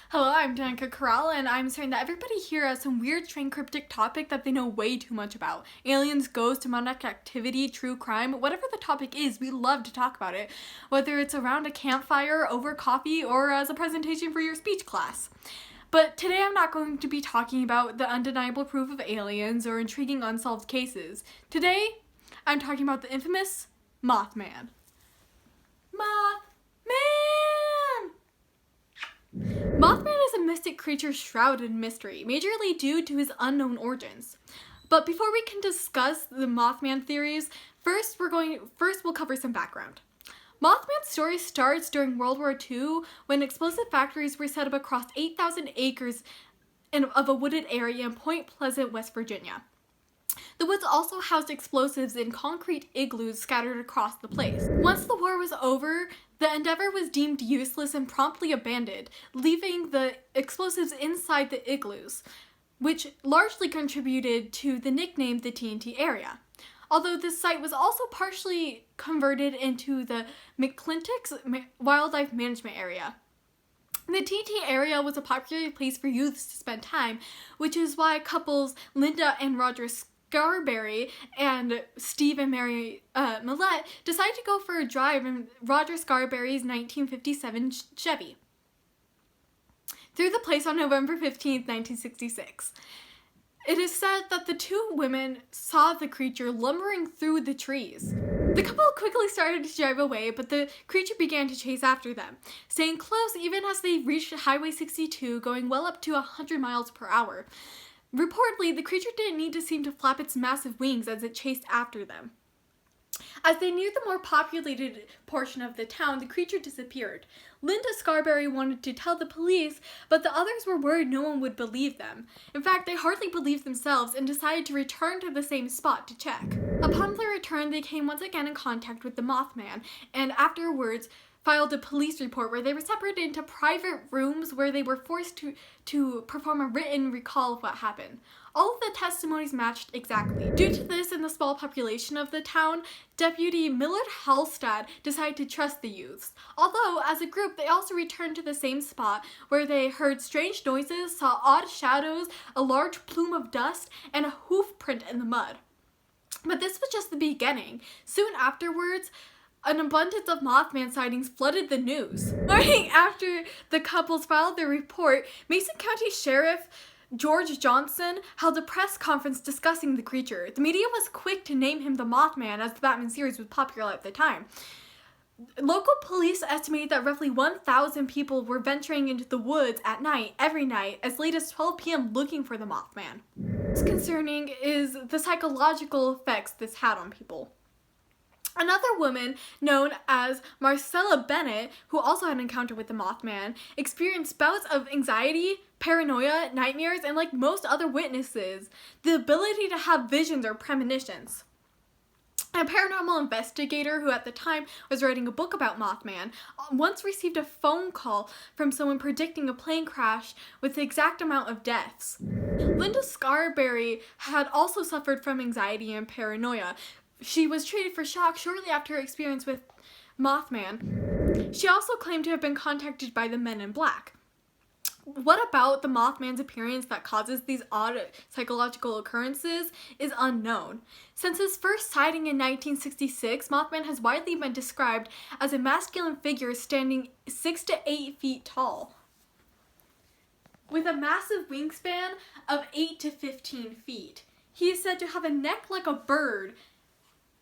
Hello, I'm Danica Corral, and I'm certain that everybody here has some weird, strange, cryptic topic that they know way too much about. Aliens, ghosts, demonic activity, true crime, whatever the topic is, we love to talk about it, whether it's around a campfire, over coffee, or as a presentation for your speech class. But today I'm not going to be talking about the undeniable proof of aliens or intriguing unsolved cases. Today, I'm talking about the infamous Mothman. Mothman is a mystic creature shrouded in mystery, majorly due to his unknown origins. But before we can discuss the Mothman theories, first we'll cover some background. Mothman's story starts during World War II when explosive factories were set up across 8,000 acres of a wooded area in Point Pleasant, West Virginia. The woods also housed explosives in concrete igloos scattered across the place. Once the war was over, the endeavor was deemed useless and promptly abandoned, leaving the explosives inside the igloos, which largely contributed to the nickname the TNT area. Although this site was also partially converted into the McClintock's Wildlife Management Area. The TNT area was a popular place for youths to spend time, which is why couples Linda and Roger Scarberry and Steve and Mary Millette decided to go for a drive in Roger Scarberry's 1957 Chevy through the place on November 15th, 1966. It is said that the two women saw the creature lumbering through the trees. The couple quickly started to drive away, but the creature began to chase after them, staying close even as they reached Highway 62, going well up to 100 miles per hour. Reportedly, the creature didn't need to seem to flap its massive wings as it chased after them. As they neared the more populated portion of the town, the creature disappeared. Linda Scarberry wanted to tell the police, but the others were worried no one would believe them. In fact, they hardly believed themselves and decided to return to the same spot to check. Upon their return, they came once again in contact with the Mothman, and afterwards filed a police report where they were separated into private rooms where they were forced to perform a written recall of what happened. All of the testimonies matched exactly. Due to this and the small population of the town, Deputy Millard Halstad decided to trust the youths. Although, as a group, they also returned to the same spot where they heard strange noises, saw odd shadows, a large plume of dust, and a hoof print in the mud. But this was just the beginning. Soon afterwards, an abundance of Mothman sightings flooded the news. Morning after the couples filed their report, Mason County Sheriff George Johnson held a press conference discussing the creature. The media was quick to name him the Mothman as the Batman series was popular at the time. Local police estimated that roughly 1,000 people were venturing into the woods at night, every night, as late as 12 p.m. looking for the Mothman. What's concerning is the psychological effects this had on people. Another woman, known as Marcella Bennett, who also had an encounter with the Mothman, experienced bouts of anxiety, paranoia, nightmares, and like most other witnesses, the ability to have visions or premonitions. A paranormal investigator who at the time was writing a book about Mothman once received a phone call from someone predicting a plane crash with the exact amount of deaths. Linda Scarberry had also suffered from anxiety and paranoia. She was treated for shock shortly after her experience with Mothman. She also claimed to have been contacted by the Men in Black. What about the Mothman's appearance that causes these odd psychological occurrences is unknown. Since his first sighting in 1966, Mothman has widely been described as a masculine figure standing 6 to 8 feet tall, with a massive wingspan of 8 to 15 feet. He is said to have a neck like a bird,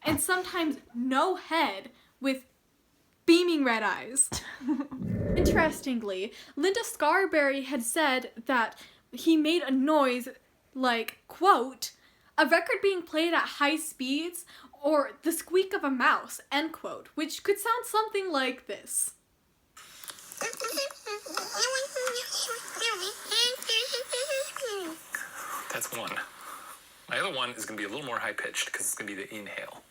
and sometimes no head, with beaming red eyes. Interestingly, Linda Scarberry had said that he made a noise like, quote, a record being played at high speeds, or the squeak of a mouse, end quote, which could sound something like this. That's one. My other one is going to be a little more high-pitched because it's going to be the inhale.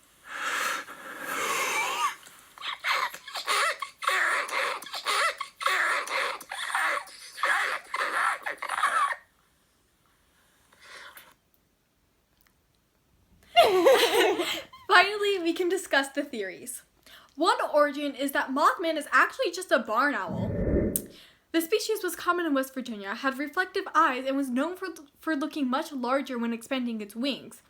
Finally, we can discuss the theories. One origin is that Mothman is actually just a barn owl. The species was common in West Virginia, had reflective eyes, and was known for looking much larger when expanding its wings.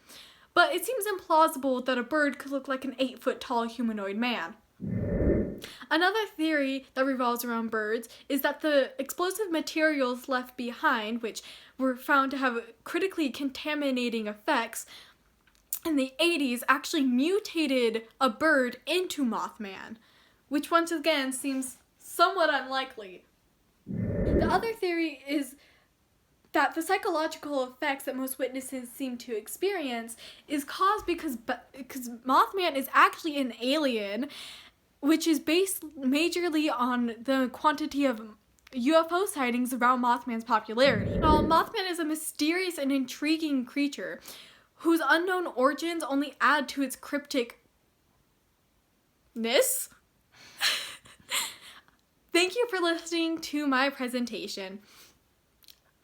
But it seems implausible that a bird could look like an 8-foot tall humanoid man. Another theory that revolves around birds is that the explosive materials left behind, which were found to have critically contaminating effects in the 80s, actually mutated a bird into Mothman, which once again seems somewhat unlikely. The other theory is that the psychological effects that most witnesses seem to experience is caused because Mothman is actually an alien, which is based majorly on the quantity of UFO sightings around Mothman's popularity. Now, Mothman is a mysterious and intriguing creature whose unknown origins only add to its crypticness. Thank you for listening to my presentation.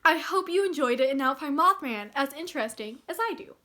I hope you enjoyed it and now find Mothman as interesting as I do.